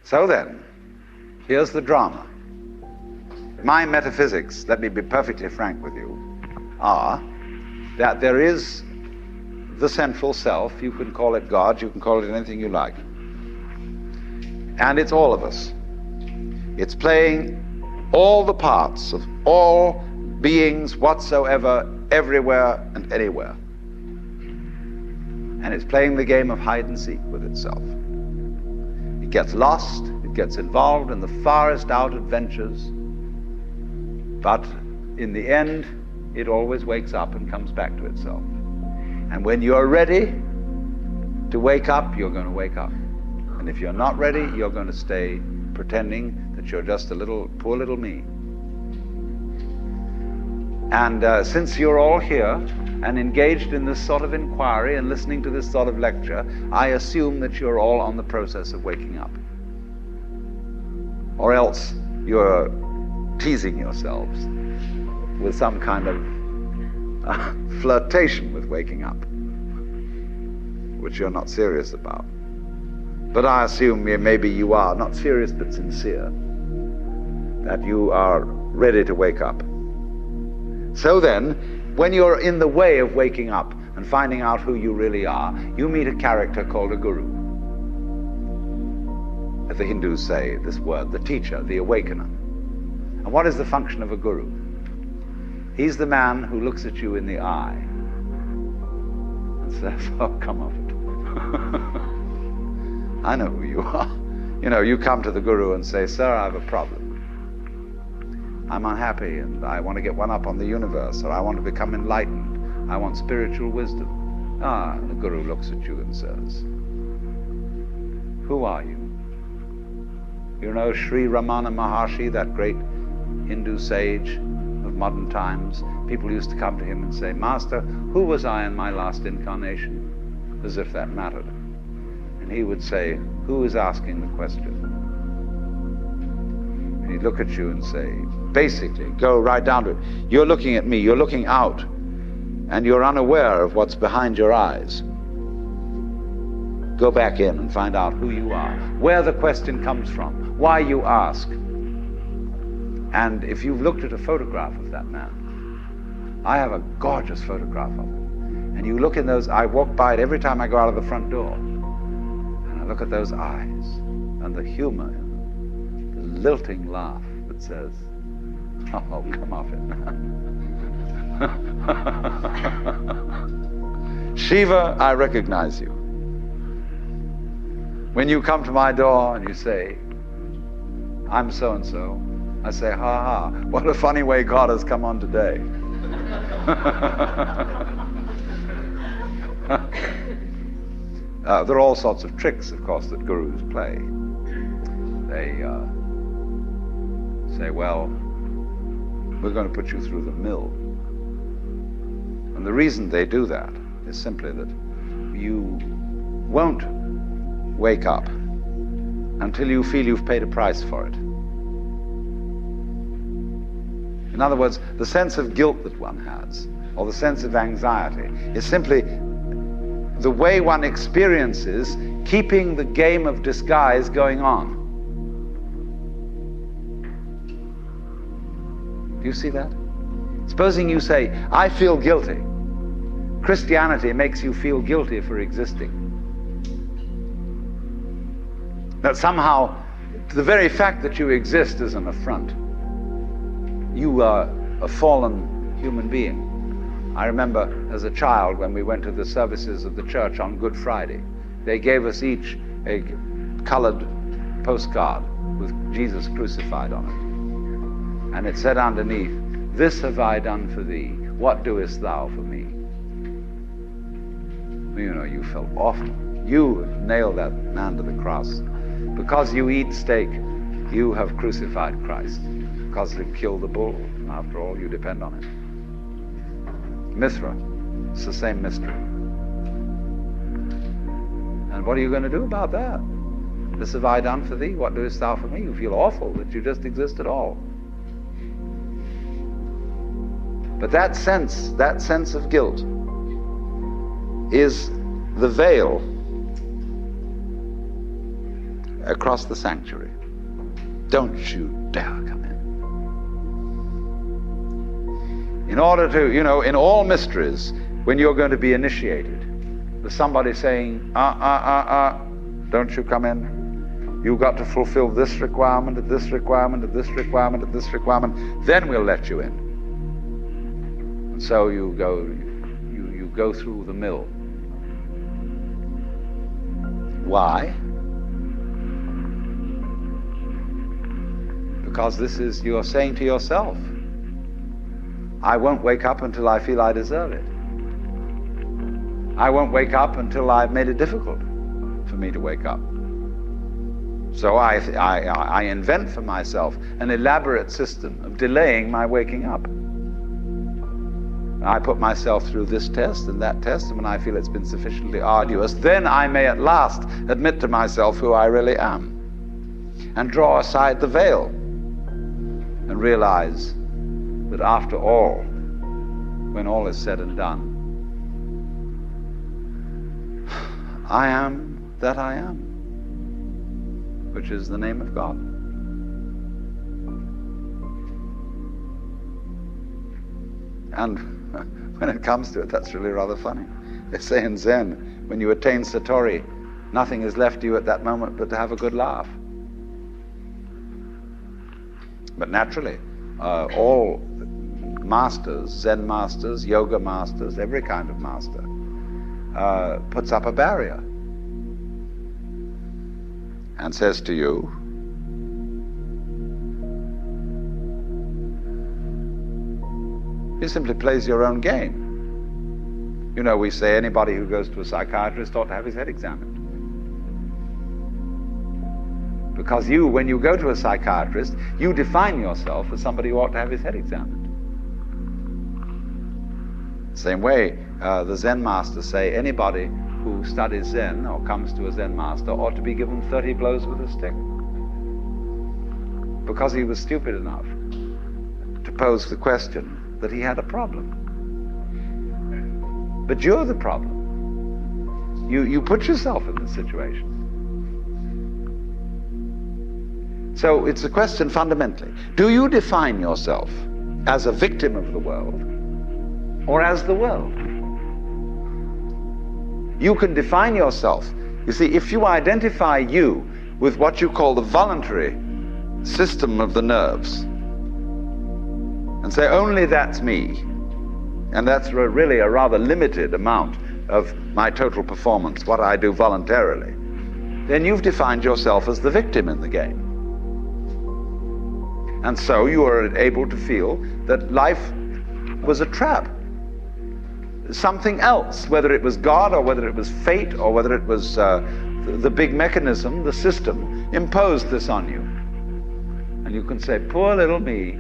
So then, here's the drama. My metaphysics, let me be perfectly frank with you, are that there is the central self. You can call it God, you can call it anything you like. And it's all of us. It's playing all the parts of all beings whatsoever, everywhere and anywhere. And it's playing the game of hide and seek with itself. It gets lost, it gets involved in the farthest out adventures, but in the end, it always wakes up and comes back to itself. And when you're ready to wake up, you're going to wake up. And if you're not ready, you're going to stay pretending that you're just a little, poor little me. And since you're all here and engaged in this sort of inquiry and listening to this sort of lecture, I assume that you're all on the process of waking up. Or else you're teasing yourselves with some kind of flirtation with waking up, which you're not serious about. But I assume maybe you are, not serious but sincere, that you are ready to wake up. So then, when you're in the way of waking up and finding out who you really are, you meet a character called a guru. As the Hindus say this word, the teacher, the awakener. And what is the function of a guru? He's the man who looks at you in the eye and says, oh, come off it. I know who you are. You know, you come to the guru and say, sir, I have a problem. I'm unhappy and I want to get one up on the universe, or I want to become enlightened. I want spiritual wisdom. And the guru looks at you and says, who are you? You know Sri Ramana Maharshi, that great Hindu sage of modern times? People used to come to him and say, Master, who was I in my last incarnation? As if that mattered. And he would say, who is asking the question? And he'd look at you and say, basically, go right down to it. You're looking at me, you're looking out, and you're unaware of what's behind your eyes. Go back in and find out who you are, where the question comes from, why you ask. And if you've looked at a photograph of that man, I have a gorgeous photograph of him. And you look in those, I walk by it every time I go out of the front door. And I look at those eyes and the humor in them, the lilting laugh that says, oh, come off it, man. Shiva, I recognize you. When you come to my door and you say, I'm so-and-so, I say, ha ha, what a funny way God has come on today. There are all sorts of tricks, of course, that gurus play. They say, well, we're going to put you through the mill. And the reason they do that is simply that you won't wake up until you feel you've paid a price for it. In other words, the sense of guilt that one has, or the sense of anxiety, is simply the way one experiences keeping the game of disguise going on. Do you see that? Supposing you say, I feel guilty. Christianity makes you feel guilty for existing. That somehow, the very fact that you exist is an affront. You are a fallen human being. I remember as a child when we went to the services of the church on Good Friday, they gave us each a colored postcard with Jesus crucified on it. And it said underneath, this have I done for thee, what doest thou for me? You know, you felt awful. You nailed that man to the cross. Because you eat steak, you have crucified Christ. Because you killed the bull. After all, you depend on it. Mithra, it's the same mystery. And what are you going to do about that? This have I done for thee, what doest thou for me? You feel awful that you just exist at all. But that sense of guilt is the veil across the sanctuary. Don't you dare come in. In order to, in all mysteries, when you're going to be initiated, there's somebody saying, don't you come in. You've got to fulfill this requirement, and this requirement, and this requirement, and this requirement, then we'll let you in. And so you go through the mill. Why? Because you're saying to yourself, I won't wake up until I feel I deserve it. I won't wake up until I've made it difficult for me to wake up. So I invent for myself an elaborate system of delaying my waking up. I put myself through this test and that test, and when I feel it's been sufficiently arduous, then I may at last admit to myself who I really am, and draw aside the veil, and realize that after all, when all is said and done, I am that I am, which is the name of God. And when it comes to it, that's really rather funny. They say in Zen, when you attain Satori, nothing is left to you at that moment but to have a good laugh. But naturally, all masters, Zen masters, yoga masters, every kind of master, puts up a barrier and says to you, he simply plays your own game. We say anybody who goes to a psychiatrist ought to have his head examined. Because when you go to a psychiatrist, you define yourself as somebody who ought to have his head examined. Same way, the Zen masters say anybody who studies Zen or comes to a Zen master ought to be given 30 blows with a stick. Because he was stupid enough to pose the question that he had a problem. But you're the problem. You put yourself in this situation. So it's a question fundamentally. Do you define yourself as a victim of the world or as the world? You can define yourself. You see, if you identify you with what you call the voluntary system of the nerves and say, only that's me, and that's really a rather limited amount of my total performance, what I do voluntarily, then you've defined yourself as the victim in the game. And so you are able to feel that life was a trap. Something else, whether it was God or whether it was fate or whether it was the big mechanism, the system, imposed this on you. And you can say, poor little me.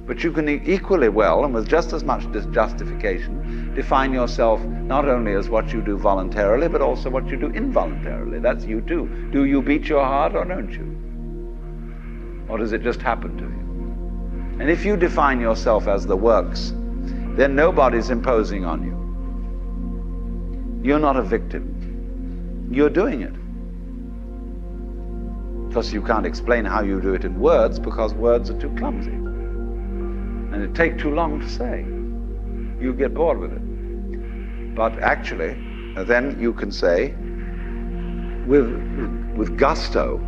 But you can equally well, and with just as much justification, define yourself not only as what you do voluntarily, but also what you do involuntarily. That's you too. Do you beat your heart or don't you? Or does it just happen to you? And if you define yourself as the works, then nobody's imposing on you. You're not a victim. You're doing it. Plus, you can't explain how you do it in words because words are too clumsy. And it takes too long to say. You get bored with it. But actually, then you can say, with gusto,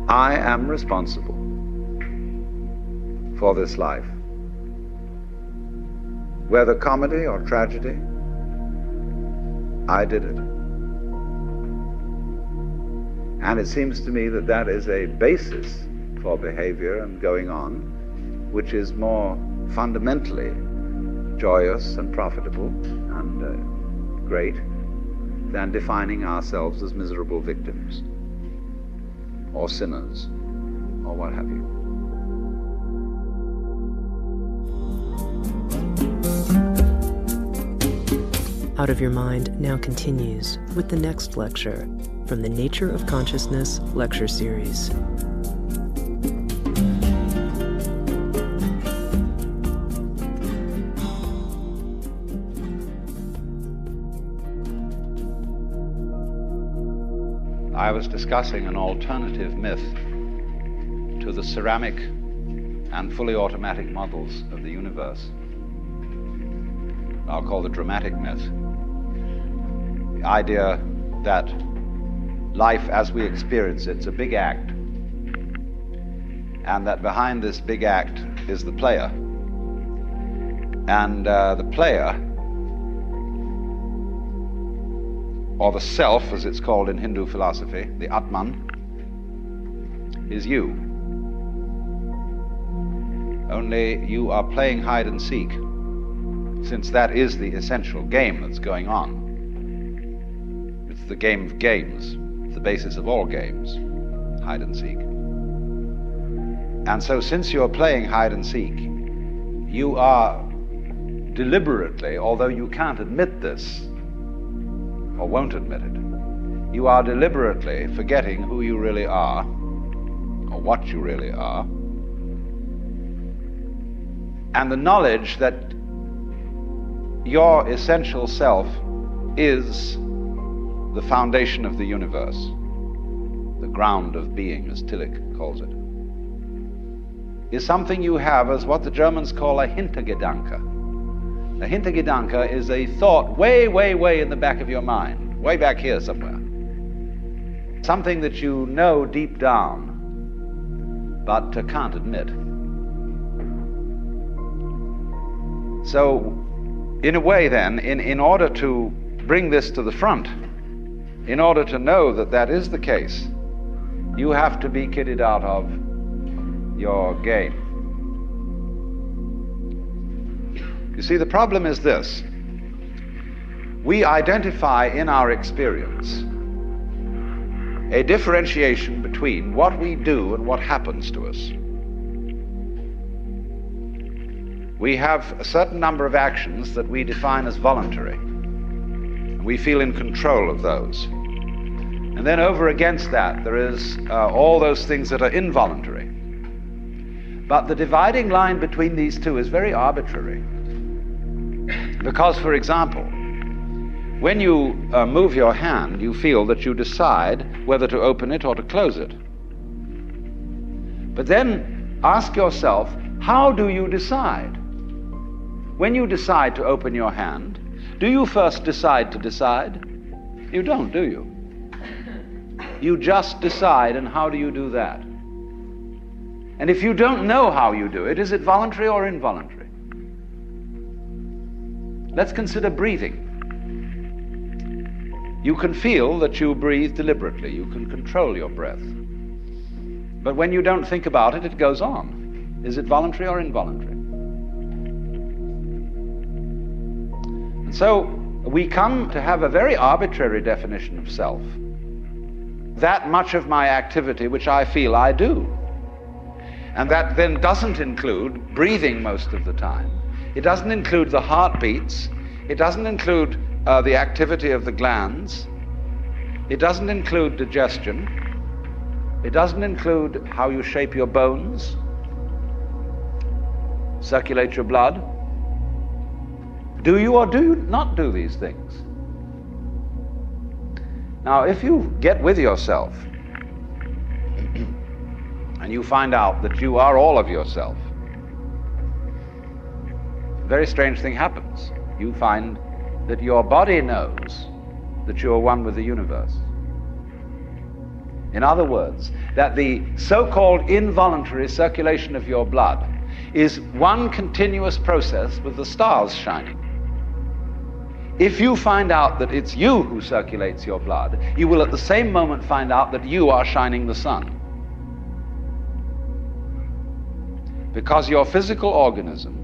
I am responsible for this life. Whether comedy or tragedy, I did it. And it seems to me that that is a basis for behavior and going on, which is more fundamentally joyous and profitable and great than defining ourselves as miserable victims or sinners or what have you. Out of Your Mind now continues with the next lecture from the Nature of Consciousness lecture series. I was discussing an alternative myth to the ceramic and fully automatic models of the universe. I'll call the dramatic myth. The idea that life as we experience it's a big act, and that behind this big act is the player. And the player, or the self as it's called in Hindu philosophy, the Atman, is you. Only you are playing hide and seek, since that is the essential game that's going on. It's the game of games. It's the basis of all games, hide and seek. And so since you're playing hide and seek, you are deliberately, although you can't admit this, or won't admit it, you are deliberately forgetting who you really are, or what you really are, and the knowledge that your essential self is the foundation of the universe, the ground of being, as Tillich calls it, is something you have as what the Germans call a Hintergedanke. A Hintergedanke is a thought way, way, way in the back of your mind, way back here somewhere. Something that you know deep down, but can't admit. So, in a way then, in order to bring this to the front, in order to know that that is the case, you have to be kitted out of your game. You see, the problem is this. We identify in our experience a differentiation between what we do and what happens to us. We have a certain number of actions that we define as voluntary. We feel in control of those. And then over against that, there is all those things that are involuntary. But the dividing line between these two is very arbitrary. Because, for example, when you move your hand, you feel that you decide whether to open it or to close it. But then ask yourself, how do you decide? When you decide to open your hand, do you first decide to decide? You don't, do you? You just decide, and how do you do that? And if you don't know how you do it, is it voluntary or involuntary? Let's consider breathing. You can feel that you breathe deliberately. You can control your breath. But when you don't think about it, it goes on. Is it voluntary or involuntary? And so we come to have a very arbitrary definition of self. That much of my activity which I feel I do. And that then doesn't include breathing most of the time. It doesn't include the heartbeats. It doesn't include the activity of the glands. It doesn't include digestion. It doesn't include how you shape your bones, circulate your blood. Do you or do you not do these things? Now, if you get with yourself and you find out that you are all of yourself, a very strange thing happens. You find that your body knows that you are one with the universe. In other words, that the so-called involuntary circulation of your blood is one continuous process with the stars shining. If you find out that it's you who circulates your blood, you will at the same moment find out that you are shining the sun. Because your physical organism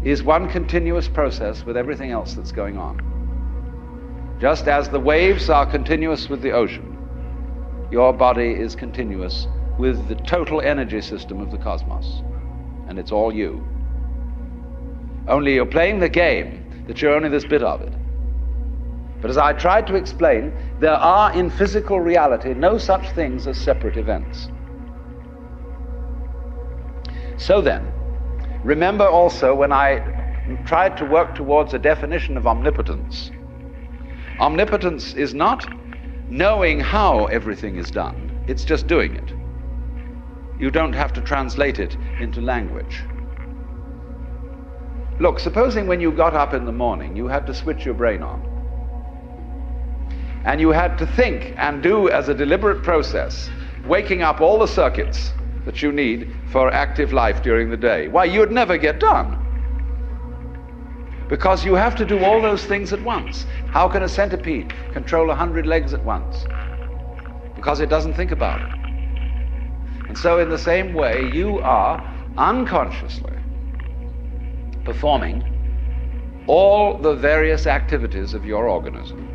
is one continuous process with everything else that's going on. Just as the waves are continuous with the ocean, your body is continuous with the total energy system of the cosmos. And it's all you. Only you're playing the game that you're only this bit of it. But as I tried to explain, there are in physical reality no such things as separate events. So then, remember also when I tried to work towards a definition of omnipotence. Omnipotence is not knowing how everything is done. It's just doing it. You don't have to translate it into language. Look, supposing when you got up in the morning, you had to switch your brain on. And you had to think and do as a deliberate process, waking up all the circuits that you need for active life during the day. Why, you'd never get done. Because you have to do all those things at once. How can a centipede control 100 legs at once? Because it doesn't think about it. And so in the same way, you are unconsciously performing all the various activities of your organism.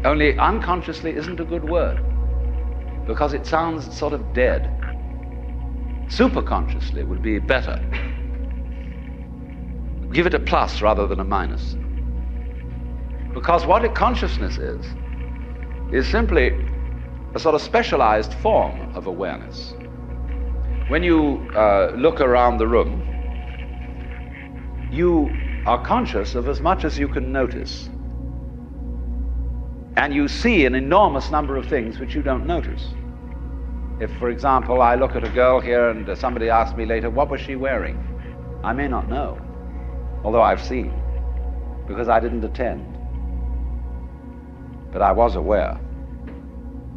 Only unconsciously isn't a good word, because it sounds sort of dead. Superconsciously would be better. Give it a plus rather than a minus. Because what a consciousness is simply a sort of specialized form of awareness. When you look around the room, you are conscious of as much as you can notice. And you see an enormous number of things which you don't notice. If, for example, I look at a girl here and somebody asks me later, what was she wearing? I may not know, although I've seen, because I didn't attend. But I was aware,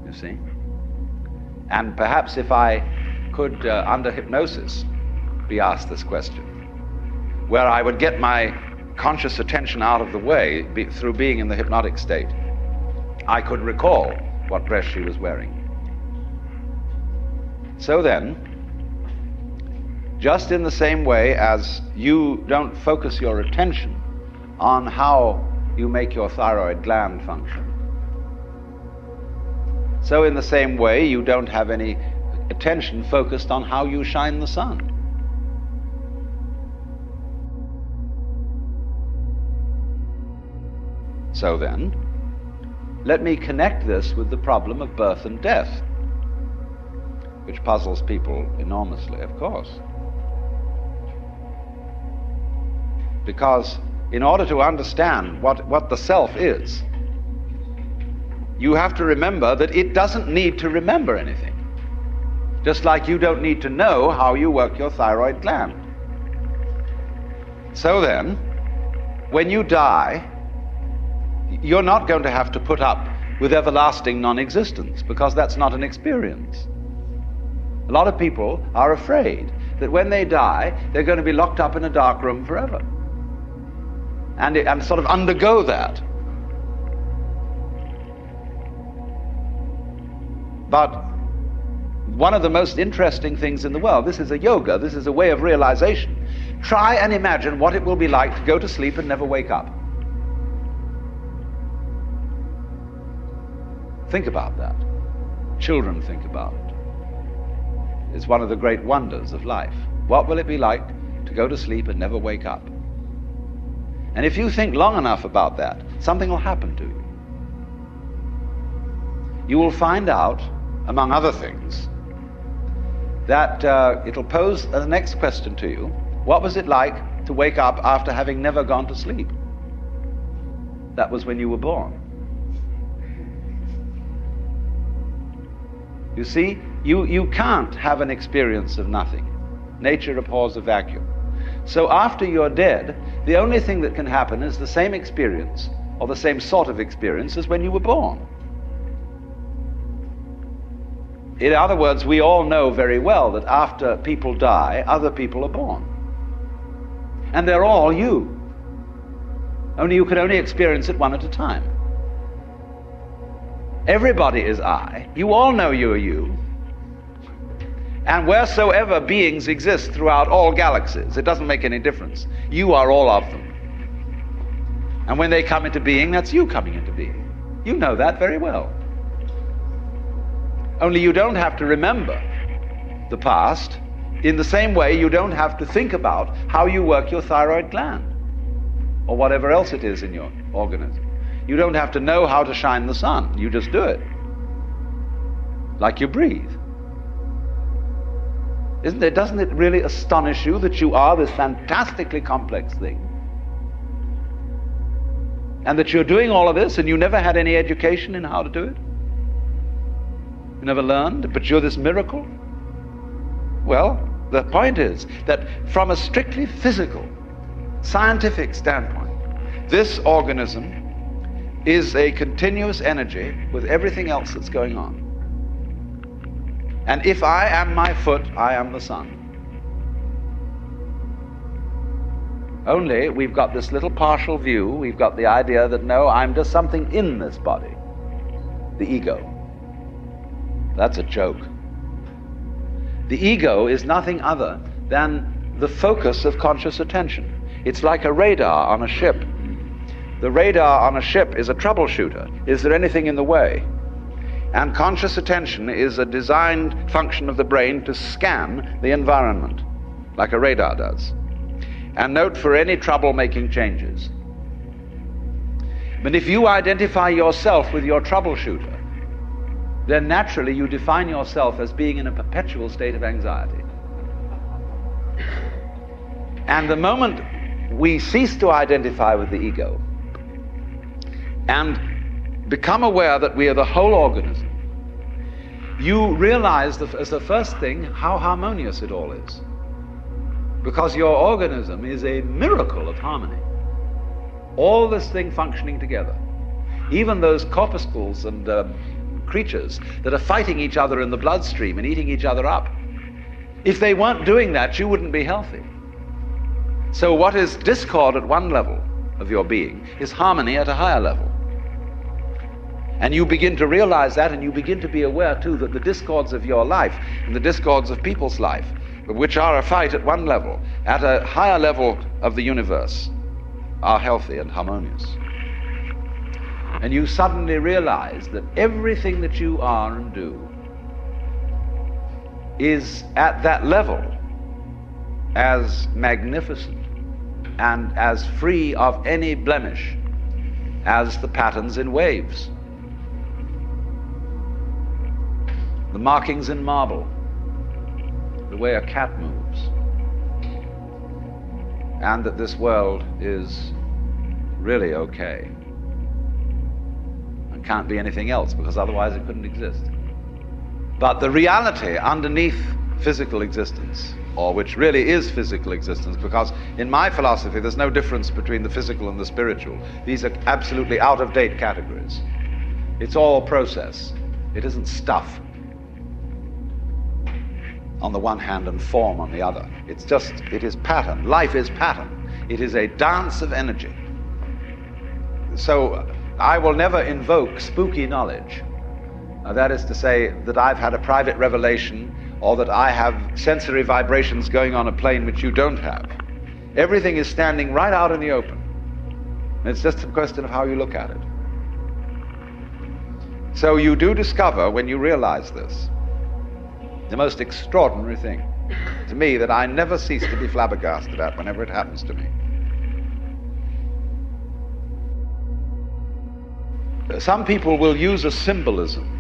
you see. And perhaps if I could, under hypnosis, be asked this question, where I would get my conscious attention out of the way through being in the hypnotic state, I could recall what dress she was wearing. So then, just in the same way as you don't focus your attention on how you make your thyroid gland function, so in the same way you don't have any attention focused on how you shine the sun. So then, let me connect this with the problem of birth and death, which puzzles people enormously, of course. Because in order to understand what the self is, you have to remember that it doesn't need to remember anything. Just like you don't need to know how you work your thyroid gland. So then, when you die, you're not going to have to put up with everlasting non-existence, because that's not an experience. A lot of people are afraid that when they die, they're going to be locked up in a dark room forever. And sort of undergo that. But one of the most interesting things in the world, this is a yoga, this is a way of realization. Try and imagine what it will be like to go to sleep and never wake up. Think about that. Children think about it. It's one of the great wonders of life. What will it be like to go to sleep and never wake up? And if you think long enough about that, something will happen to you. You will find out, among other things, that it'll pose the next question to you. What was it like to wake up after having never gone to sleep? That was when you were born. You see, you can't have an experience of nothing. Nature abhors a vacuum. So after you're dead, the only thing that can happen is the same experience, or the same sort of experience as when you were born. In other words, we all know very well that after people die, other people are born. And they're all you. Only you can only experience it one at a time. Everybody is I. You all know you are you. And wheresoever beings exist throughout all galaxies, it doesn't make any difference. You are all of them. And when they come into being, that's you coming into being. You know that very well. Only you don't have to remember the past. In the same way, you don't have to think about how you work your thyroid gland or whatever else it is in your organism. You don't have to know how to shine the sun. You just do it. Like you breathe. Doesn't it really astonish you that you are this fantastically complex thing? And that you're doing all of this and you never had any education in how to do it? You never learned, but you're this miracle? Well, the point is that from a strictly physical, scientific standpoint, this organism is a continuous energy with everything else that's going on. And if I am my foot, I am the sun. Only we've got this little partial view. We've got the idea that, no, I'm just something in this body, the ego. That's a joke. The ego is nothing other than the focus of conscious attention. It's like a radar on a ship. The radar on a ship is a troubleshooter. Is there anything in the way? And conscious attention is a designed function of the brain to scan the environment, like a radar does, and note for any trouble-making changes. But if you identify yourself with your troubleshooter, then naturally you define yourself as being in a perpetual state of anxiety. And the moment we cease to identify with the ego and become aware that we are the whole organism, you realize that, as the first thing, how harmonious it all is. Because your organism is a miracle of harmony. All this thing functioning together. Even those corpuscles and creatures that are fighting each other in the bloodstream and eating each other up. If they weren't doing that, you wouldn't be healthy. So what is discord at one level of your being is harmony at a higher level. And you begin to realize that, and you begin to be aware too that the discords of your life and the discords of people's life, which are a fight at one level, at a higher level of the universe, are healthy and harmonious. And you suddenly realize that everything that you are and do is at that level as magnificent and as free of any blemish as the patterns in waves, the markings in marble, the way a cat moves, and that this world is really okay and can't be anything else, because otherwise it couldn't exist. But the reality underneath physical existence, or which really is physical existence, because in my philosophy there's no difference between the physical and the spiritual. These are absolutely out-of-date categories. It's all process. It isn't stuff on the one hand and form on the other. It is pattern. Life is pattern. It is a dance of energy. So I will never invoke spooky knowledge. That is to say that I've had a private revelation, or that I have sensory vibrations going on a plane which you don't have. Everything is standing right out in the open. And it's just a question of how you look at it. So you do discover, when you realize this, the most extraordinary thing to me that I never cease to be flabbergasted at whenever it happens to me. Some people will use a symbolism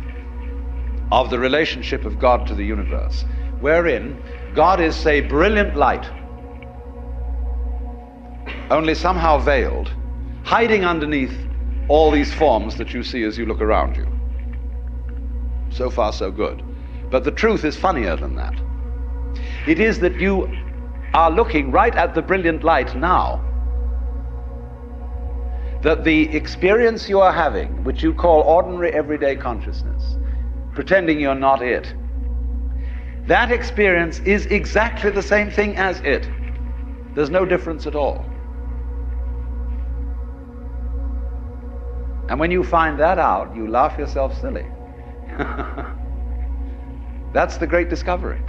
of the relationship of God to the universe, wherein God is, say, brilliant light, only somehow veiled, hiding underneath all these forms that you see as you look around you. So far, so good. But the truth is funnier than that. It is that you are looking right at the brilliant light now, that the experience you are having, which you call ordinary everyday consciousness, pretending you're not it, that experience is exactly the same thing as it. There's no difference at all. And when you find that out, you laugh yourself silly. That's the great discovery.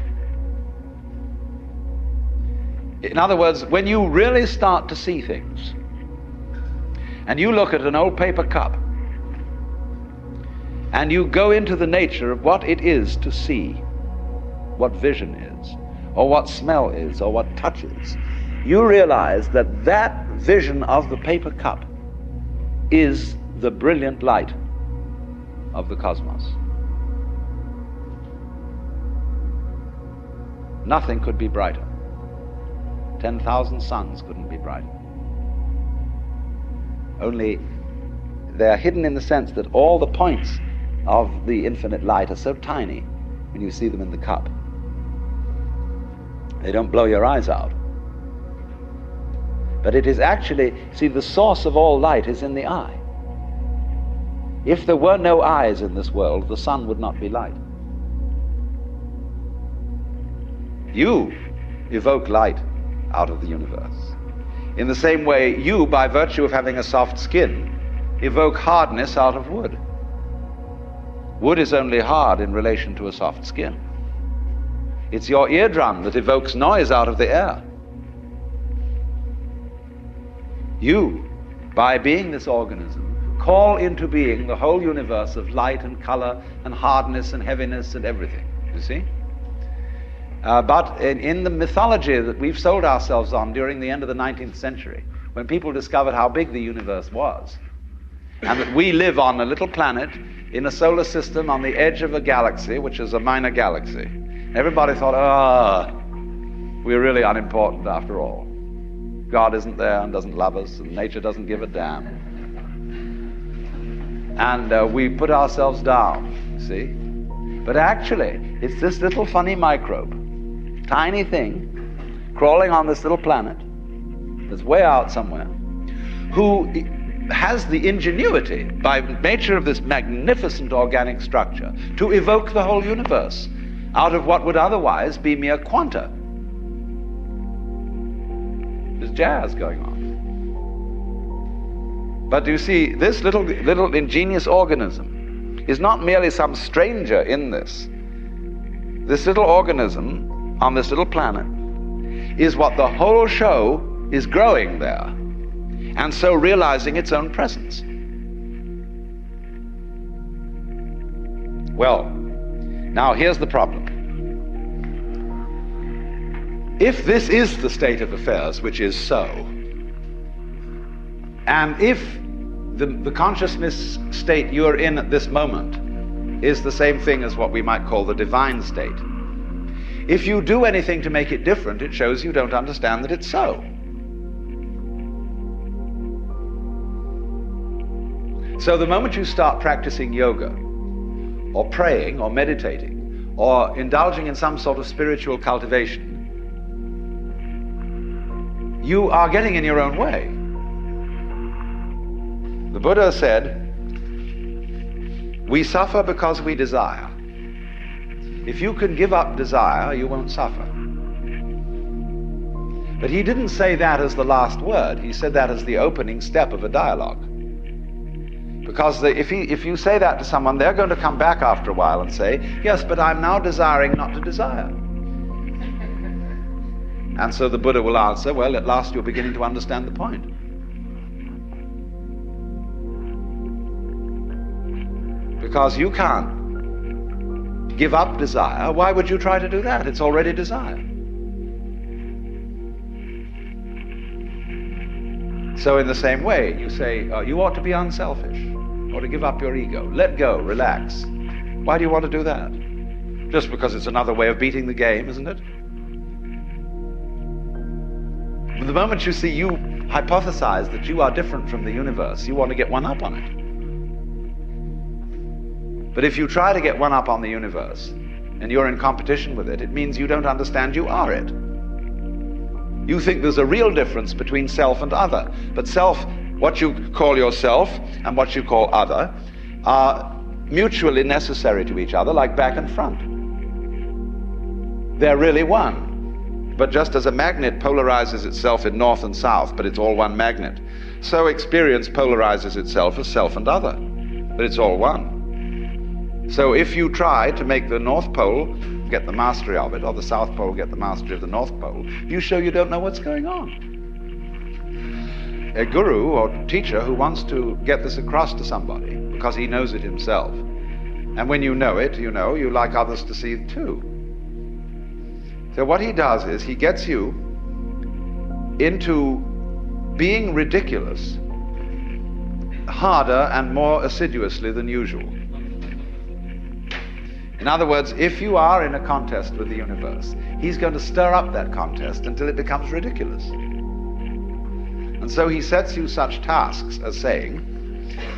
In other words, when you really start to see things, and you look at an old paper cup, and you go into the nature of what it is to see, what vision is, or what smell is, or what touch is, you realize that that vision of the paper cup is the brilliant light of the cosmos. Nothing could be brighter. 10,000 suns couldn't be brighter. Only they are hidden in the sense that all the points of the infinite light are so tiny when you see them in the cup. They don't blow your eyes out. But it is actually, see, the source of all light is in the eye. If there were no eyes in this world, the sun would not be light. You evoke light out of the universe. In the same way, you, by virtue of having a soft skin, evoke hardness out of wood. Wood is only hard in relation to a soft skin. It's your eardrum that evokes noise out of the air. You, by being this organism, call into being the whole universe of light and color and hardness and heaviness and everything, you see? But in the mythology that we've sold ourselves on during the end of the 19th century, when people discovered how big the universe was, and that we live on a little planet in a solar system on the edge of a galaxy, which is a minor galaxy, everybody thought, we're really unimportant after all. God isn't there and doesn't love us, and nature doesn't give a damn. And we put ourselves down, see? But actually, it's this little funny microbe, tiny thing, crawling on this little planet, that's way out somewhere, who has the ingenuity, by nature of this magnificent organic structure, to evoke the whole universe out of what would otherwise be mere quanta. There's jazz going on. But you see, this little ingenious organism is not merely some stranger in this. This little organism on this little planet is what the whole show is growing there, and so realizing its own presence. Well, now here's the problem. If this is the state of affairs, which is so, and if the consciousness state you're in at this moment is the same thing as what we might call the divine state, if you do anything to make it different, it shows you don't understand that it's so. So the moment you start practicing yoga, or praying, or meditating, or indulging in some sort of spiritual cultivation, you are getting in your own way. The Buddha said, we suffer because we desire. If you can give up desire, you won't suffer. But he didn't say that as the last word. He said that as the opening step of a dialogue. Because if you say that to someone, they're going to come back after a while and say, yes, but I'm now desiring not to desire. And so the Buddha will answer, well, at last you're beginning to understand the point. Because you can't give up desire. Why would you try to do that? It's already desire. So in the same way, you say, you ought to be unselfish, or to give up your ego. Let go, relax. Why do you want to do that? Just because it's another way of beating the game, isn't it? The moment you see you hypothesize that you are different from the universe, you want to get one up on it. But if you try to get one up on the universe, and you're in competition with it, it means you don't understand you are it. You think there's a real difference between self and other. But self, what you call yourself and what you call other, are mutually necessary to each other, like back and front. They're really one. But just as a magnet polarizes itself in north and south, but it's all one magnet, so experience polarizes itself as self and other, but it's all one. So if you try to make the North Pole get the mastery of it, or the South Pole get the mastery of the North Pole, you show you don't know what's going on. A guru or teacher who wants to get this across to somebody because he knows it himself, and when you know it, you know, you like others to see it too. So what he does is he gets you into being ridiculous harder and more assiduously than usual. In other words, if you are in a contest with the universe, he's going to stir up that contest until it becomes ridiculous. And so he sets you such tasks as saying,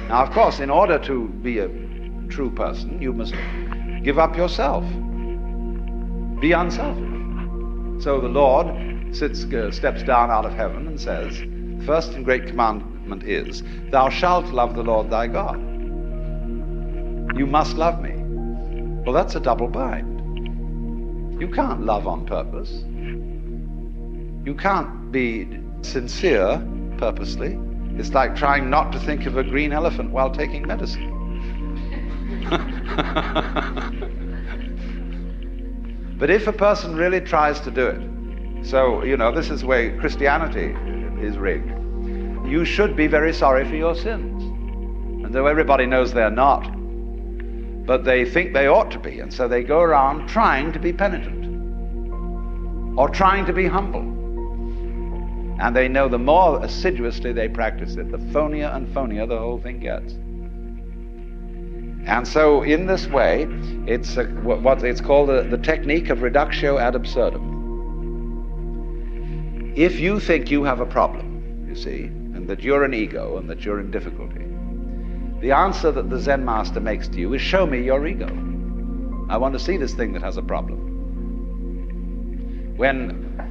Now, of course, in order to be a true person, you must give up yourself. Be unselfish. So the Lord steps down out of heaven and says, the first and great commandment is, thou shalt love the Lord thy God. You must love me. Well, that's a double bind. You can't love on purpose. You can't be sincere purposely. It's like trying not to think of a green elephant while taking medicine. But if a person really tries to do it, so, this is the way Christianity is rigged. You should be very sorry for your sins. And though everybody knows they're not, but they think they ought to be, and so they go around trying to be penitent or trying to be humble. And they know the more assiduously they practice it, the phonier and phonier the whole thing gets. And so in this way, it's what it's called the technique of reductio ad absurdum. If you think you have a problem, you see, and that you're an ego and that you're in difficulty, the answer that the Zen master makes to you is, show me your ego. I want to see this thing that has a problem. When